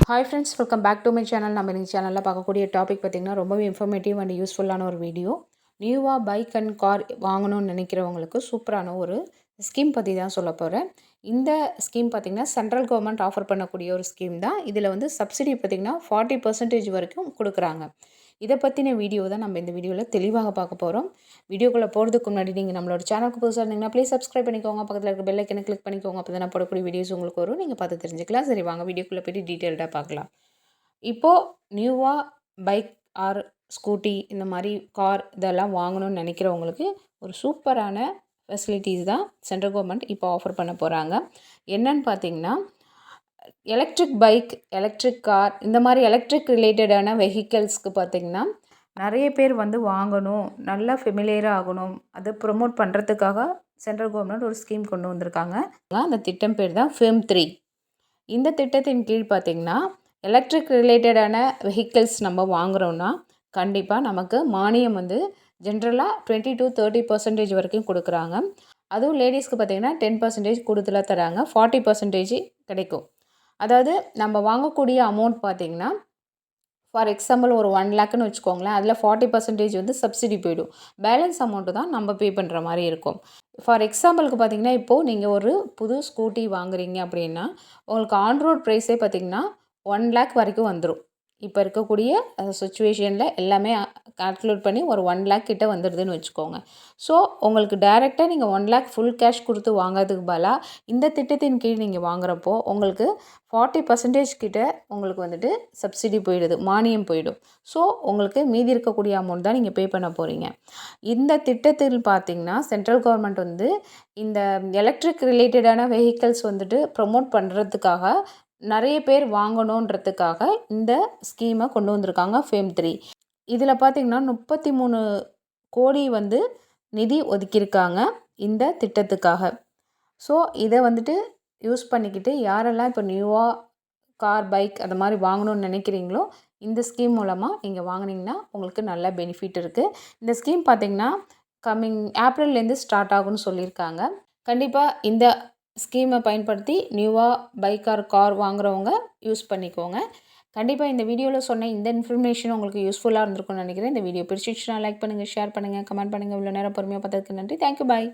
Hi friends, welcome back to my channel. நம்ம இந்த சேனலில் பார்க்கக்கூடிய டாபிக் பார்த்திங்கன்னா ரொம்பவே இன்ஃபர்மேட்டிவ் அண்ட் யூஸ்ஃபுல்லான ஒரு வீடியோ. நியூவாக பைக் அண்ட் கார் வாங்கணும்னு நினைக்கிறவங்களுக்கு சூப்பரான ஒரு ஸ்கீம் பற்றி தான் சொல்ல போகிறேன். இந்த ஸ்கீம் பார்த்திங்கன்னா சென்ட்ரல் கவர்மெண்ட் ஆஃபர் பண்ணக்கூடிய ஒரு ஸ்கீம் தான். இதில் வந்து சப்சிடி பார்த்திங்கன்னா 40% வரைக்கும் கொடுக்குறாங்க. இதை பற்றின வீடியோ தான் நம்ம இந்த வீடியோவில் தெளிவாக பார்க்க போகிறோம். வீடியோக்குள்ளே போகிறதுக்கு முன்னாடி நீங்கள் நம்மளோட சேனலுக்கு புதுசாக இருந்தீங்கன்னா ப்ளீஸ் சப்ஸ்கிரைப் பண்ணிக்கோங்க. பக்கத்தில் இருக்க பெல் ஐக்கனை கிளிக் பண்ணிக்கோங்க. அப்போ தான் நான் போடக்கூடிய வீடியோஸ் உங்களுக்கு வரும். நீங்கள் பார்த்து தெரிஞ்சுக்கலாம். சரி, வாங்க வீடியோக்குள்ளே போய்ட்டு டீட்டெயில்டாக பார்க்கலாம். இப்போது நியூவாக பைக் ஆர் ஸ்கூட்டி இந்த மாதிரி கார் இதெல்லாம் வாங்கணும்னு நினைக்கிறவங்களுக்கு ஒரு சூப்பரான ஃபெசிலிட்டிஸ் தான் சென்ட்ரல் கவர்மெண்ட் இப்போ ஆஃபர் பண்ண போகிறாங்க. என்னன்னு பார்த்தீங்கன்னா, எலக்ட்ரிக் பைக், எலக்ட்ரிக் கார் இந்த மாதிரி எலக்ட்ரிக் ரிலேட்டடான வெஹிக்கிள்ஸ்க்கு பார்த்திங்கன்னா நிறைய பேர் வந்து வாங்கணும், நல்லா ஃபெமிலியராக ஆகணும், அதை ப்ரொமோட் பண்ணுறதுக்காக சென்ட்ரல் கவர்மெண்ட் ஒரு ஸ்கீம் கொண்டு வந்திருக்காங்க. அந்த திட்டம் பேர் தான் FAME 3. இந்த திட்டத்தின் கீழ் பார்த்திங்கன்னா எலக்ட்ரிக் ரிலேட்டடான வெஹிக்கிள்ஸ் நம்ம வாங்குகிறோன்னா கண்டிப்பாக நமக்கு மானியம் வந்து ஜென்ரலாக 20 to 30% வரைக்கும் கொடுக்குறாங்க. அதுவும் லேடிஸ்க்கு பார்த்திங்கன்னா 10% கூடுதலாக தராங்க, 40% கிடைக்கும். அதாவது நம்ம வாங்கக்கூடிய அமௌண்ட் பார்த்திங்கன்னா ஃபார் எக்ஸாம்பிள் ஒரு 1 லேக்குன்னு வச்சுக்கோங்களேன். அதில் 40% வந்து சப்சிடி போயிடும். பேலன்ஸ் அமௌண்ட்டு தான் நம்ம பே பண்ணுற மாதிரி இருக்கும். ஃபார் எக்ஸாம்பிளுக்கு பார்த்திங்கன்னா, இப்போது நீங்கள் ஒரு புது ஸ்கூட்டி வாங்குறீங்க அப்படின்னா உங்களுக்கு ஆன் ரோட் ப்ரைஸே பார்த்திங்கன்னா 1 லேக் வரைக்கும் வந்துடும். இப்போ இருக்கக்கூடிய சுச்சுவேஷனில் எல்லாமே கால்குலேட் பண்ணி ஒரு 1 லேக் கிட்ட வந்துடுதுன்னு வச்சுக்கோங்க. ஸோ உங்களுக்கு டைரெக்டாக நீங்கள் 1 லேக் ஃபுல் கேஷ் கொடுத்து வாங்கிறதுக்கு பதிலாக இந்த திட்டத்தின் கீழ் நீங்கள் வாங்குறப்போ உங்களுக்கு 40% கிட்ட உங்களுக்கு வந்துட்டு சப்சிடி போயிடுது, மானியம் போயிடும். ஸோ உங்களுக்கு மீதி இருக்கக்கூடிய அமௌண்ட் தான் நீங்கள் பே பண்ண போகிறீங்க. இந்த திட்டத்தில் பார்த்திங்கன்னா சென்ட்ரல் கவர்மெண்ட் வந்து இந்த எலக்ட்ரிக் ரிலேட்டடான வெஹிக்கிள்ஸ் வந்துட்டு ப்ரொமோட் பண்ணுறதுக்காக நிறைய பேர் வாங்கணுன்றதுக்காக இந்த ஸ்கீமை கொண்டு வந்திருக்காங்க, FAME 3. இதில் பார்த்திங்கன்னா 33 கோடி வந்து நிதி ஒதுக்கியிருக்காங்க இந்த திட்டத்துக்காக. ஸோ இதை வந்துட்டு யூஸ் பண்ணிக்கிட்டு யாரெல்லாம் இப்போ நியூவாக கார், பைக் அந்த மாதிரி வாங்கணும்னு நினைக்கிறீங்களோ இந்த ஸ்கீம் மூலமாக நீங்கள் வாங்கினீங்கன்னா உங்களுக்கு நல்ல பெனிஃபிட் இருக்குது. இந்த ஸ்கீம் பார்த்திங்கன்னா கம்மிங் ஏப்ரல்லேருந்து ஸ்டார்ட் ஆகும்னு சொல்லியிருக்காங்க. கண்டிப்பாக இந்த ஸ்கீமை பயன்படுத்தி நியூவாக பைக் ஆர் கார் வாங்குறவங்க யூஸ் பண்ணிக்கோங்க. கண்டிப்பாக இந்த வீடியோவில் சொன்ன இந்த இன்ஃபர்மேஷன் உங்களுக்கு யூஸ்ஃபுல்லாக இருந்திருக்கும்னு நினைக்கிறேன். இந்த வீடியோ பிடிச்சிச்சுன்னா லைக் பண்ணுங்கள், ஷேர் பண்ணுங்கள், கமெண்ட் பண்ணுங்கள். இவ்வளோ நேரம் பொறுமையாக பார்த்ததுக்கு நன்றி. தேங்க்யூ, பாய்.